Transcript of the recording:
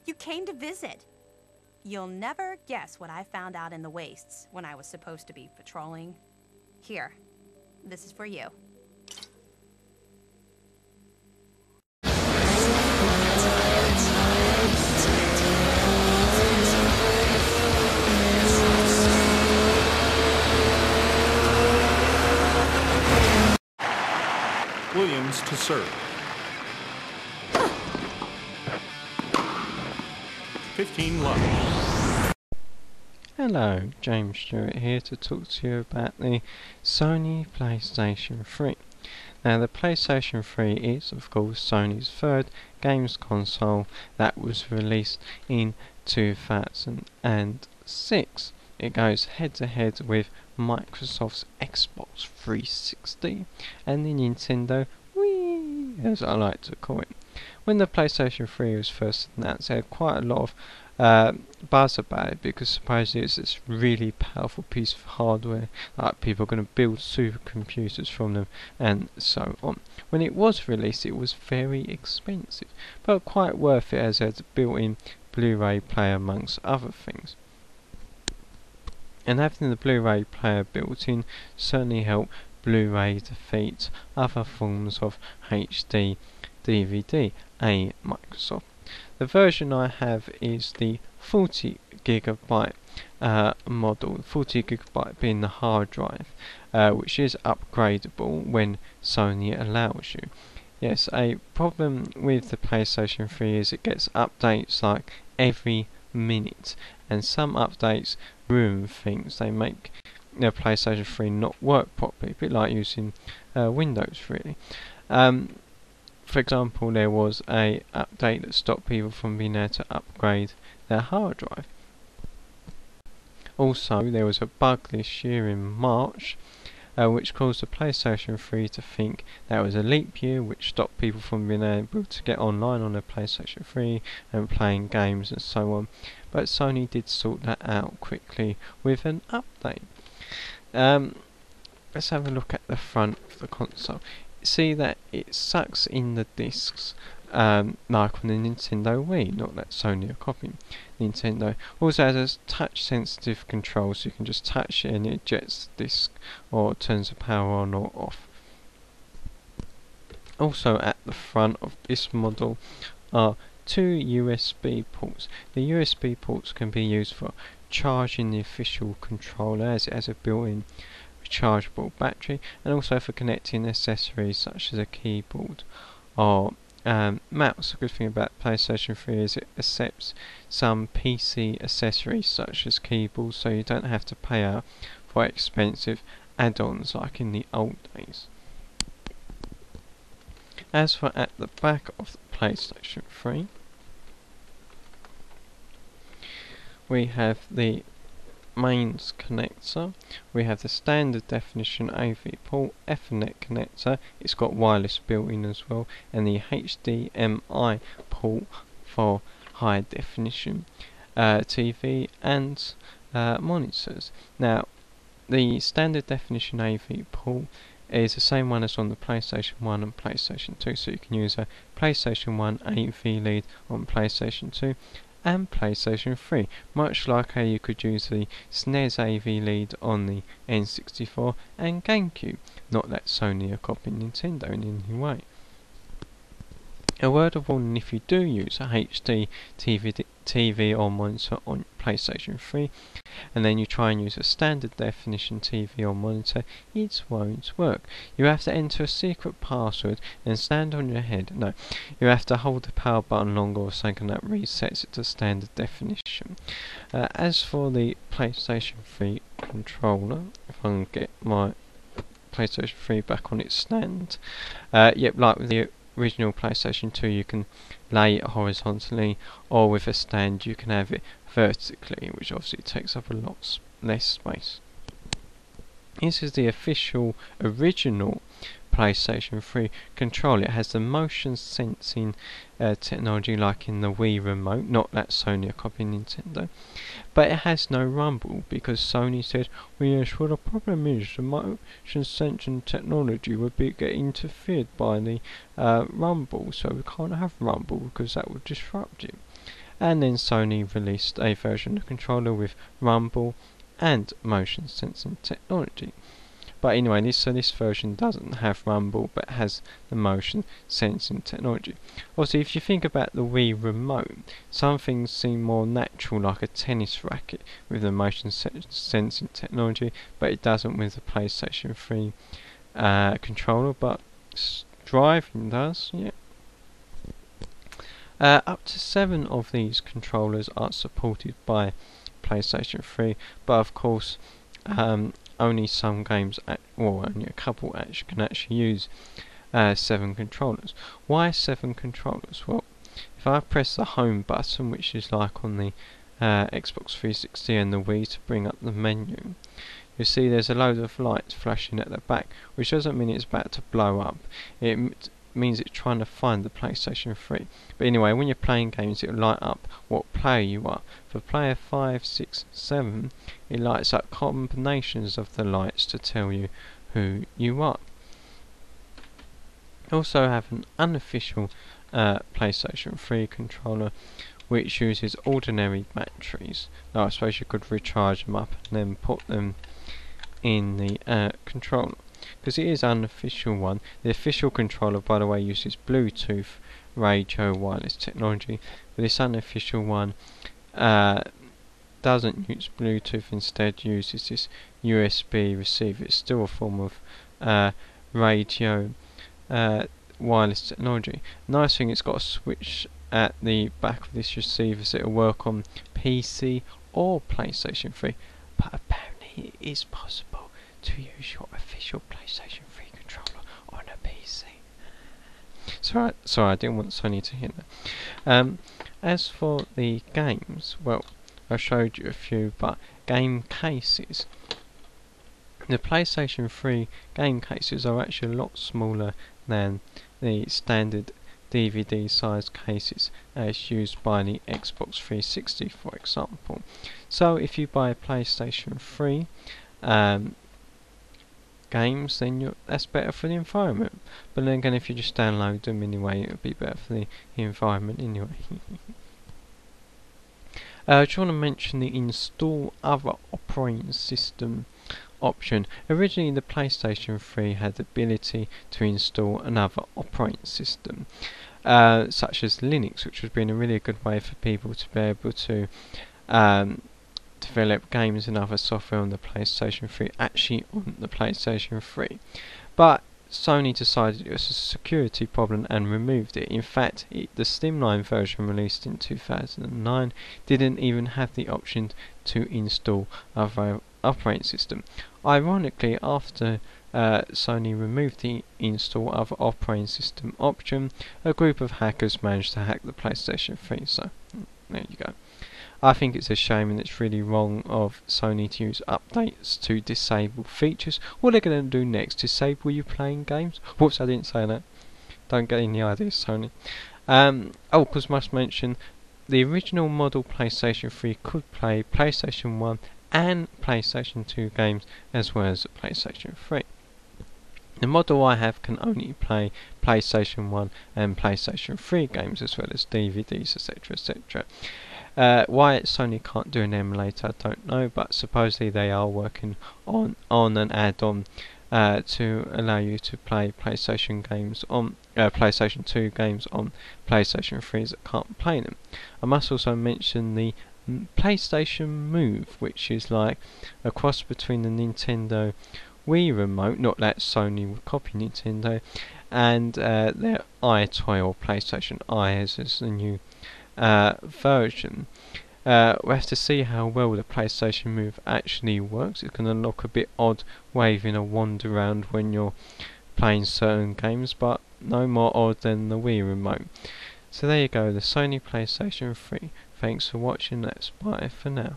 You came to visit. You'll never guess what I found out in the wastes when I was supposed to be patrolling. Here, this is for you. Williams to serve. 15 love. Hello, James Stewart here to talk to you about the Sony PlayStation 3. Now the PlayStation 3 is of course Sony's third games console that was released in 2006. It goes head to head with Microsoft's Xbox 360 and the Nintendo Wii, as I like to call it. When the PlayStation 3 was first announced, it had quite a lot of buzz about it because supposedly it's this really powerful piece of hardware, like people are going to build supercomputers from them and so on. When it was released, it was very expensive, but quite worth it as it had a built-in Blu-ray player amongst other things. And having the Blu-ray player built in certainly helped Blu-ray defeat other forms of HD DVD at Microsoft. The version I have is the 40GB model, 40GB being the hard drive, which is upgradable when Sony allows you. Yes, a problem with the PlayStation 3 is it gets updates like every minute, and some updates ruin things. They make the PlayStation 3 not work properly, a bit like using Windows really. For example, there was a update that stopped people from being able to upgrade their hard drive. Also, there was a bug this year in March which caused the PlayStation 3 to think that was a leap year, which stopped people from being able to get online on their PlayStation 3 and playing games and so on. But Sony did sort that out quickly with an update. Let's have a look at the front of the console. See that it sucks in the discs like on the Nintendo Wii, not that Sony are copying. Nintendo also has a touch sensitive control, so you can just touch it and it ejects the disc or turns the power on or off. Also at the front of this model are two USB ports. The USB ports can be used for charging the official controller as it has a built-in rechargeable battery, and also for connecting accessories such as a keyboard or mouse. A good thing about PlayStation 3 is it accepts some PC accessories such as keyboards, so you don't have to pay out for expensive add-ons like in the old days. As for at the back of the PlayStation 3, we have the mains connector, we have the standard definition AV port, Ethernet connector, it's got wireless built in as well, and the HDMI port for high definition TV and monitors. Now the standard definition AV port is the same one as on the PlayStation 1 and PlayStation 2, so you can use a PlayStation 1 AV lead on PlayStation 2 and PlayStation 3, much like how you could use the SNES AV lead on the N64 and GameCube. Not that Sony are copying Nintendo in any way. A word of warning: if you do use a HD TV or monitor on PlayStation 3 and then you try and use a standard definition TV or monitor, it won't work. You have to enter a secret password and stand on your head. No, you have to hold the power button longer or something that resets it to standard definition. As for the PlayStation 3 controller, if I can get my PlayStation 3 back on its stand, yep, like with the original PlayStation 2, you can lay it horizontally, or with a stand you can have it vertically, which obviously takes up a lot less space. This is the official original PlayStation 3 controller. It has the motion sensing technology like in the Wii remote, not that Sony are copying Nintendo, but it has no rumble because Sony said, well yes, well the problem is the motion sensing technology would get interfered by the rumble, so we can't have rumble because that would disrupt it. and then Sony released a version of the controller with rumble and motion sensing technology. But anyway, this version doesn't have rumble but has the motion sensing technology. Also, if you think about the Wii remote, some things seem more natural, like a tennis racket with the motion sensing technology, but it doesn't with the PlayStation 3 controller, but driving does, yeah. Up to 7 of these controllers are supported by PlayStation 3, but of course only some games, only a couple can actually use 7 controllers. Why 7 controllers? Well, if I press the home button, which is like on the Xbox 360 and the Wii, to bring up the menu, you see there's a load of lights flashing at the back, which doesn't mean it's about to blow up. It means it's trying to find the PlayStation 3. But anyway, when you're playing games, it'll light up what player you are. For player 5, 6, 7, it lights up combinations of the lights to tell you who you are. Also have an unofficial PlayStation 3 controller, which uses ordinary batteries. Now, I suppose you could recharge them up and then put them in the controller, because it is an unofficial one. The official controller, by the way, uses Bluetooth radio wireless technology, but this unofficial one doesn't use Bluetooth, instead uses this USB receiver. It's still a form of radio wireless technology. Nice thing, it's got a switch at the back of this receiver, so it'll work on PC or PlayStation 3, but apparently it is possible to use your official PlayStation 3 controller on a PC. Sorry, I didn't want Sony to hear that. As for the games, well, I showed you a few, but game cases. The PlayStation 3 game cases are actually a lot smaller than the standard DVD size cases as used by the Xbox 360, for example. So if you buy a PlayStation 3 games, then that's better for the environment. But then again, if you just download them anyway, it would be better for the environment anyway. I just want to mention the install other operating system option. Originally, the PlayStation 3 had the ability to install another operating system, such as Linux, which would have been a really good way for people to be able to develop games and other software on the PlayStation 3, actually on the PlayStation 3. But Sony decided it was a security problem and removed it. In fact, the Slimline version released in 2009 didn't even have the option to install other operating system. Ironically, after Sony removed the install other operating system option, a group of hackers managed to hack the PlayStation 3, so there you go. I think it's a shame, and it's really wrong of Sony to use updates to disable features. What are they going to do next? Disable you playing games? Whoops, I didn't say that. Don't get any ideas, Sony. Of course, must mention, the original model PlayStation 3 could play PlayStation 1 and PlayStation 2 games as well as the PlayStation 3. The model I have can only play PlayStation 1 and PlayStation 3 games as well as DVDs, etc, etc. Why Sony can't do an emulator, I don't know, but supposedly they are working on an add-on to allow you to play PlayStation games on PlayStation 2 games on PlayStation 3s that can't play them. I must also mention the PlayStation Move, which is like a cross between the Nintendo Wii remote, not that Sony would copy Nintendo, and their iToy or PlayStation Eye as the new version. We have to see how well the PlayStation Move actually works. It's going to look a bit odd waving a wand around when you're playing certain games, but no more odd than the Wii remote. So there you go, the Sony PlayStation 3. Thanks for watching, that's bye for now.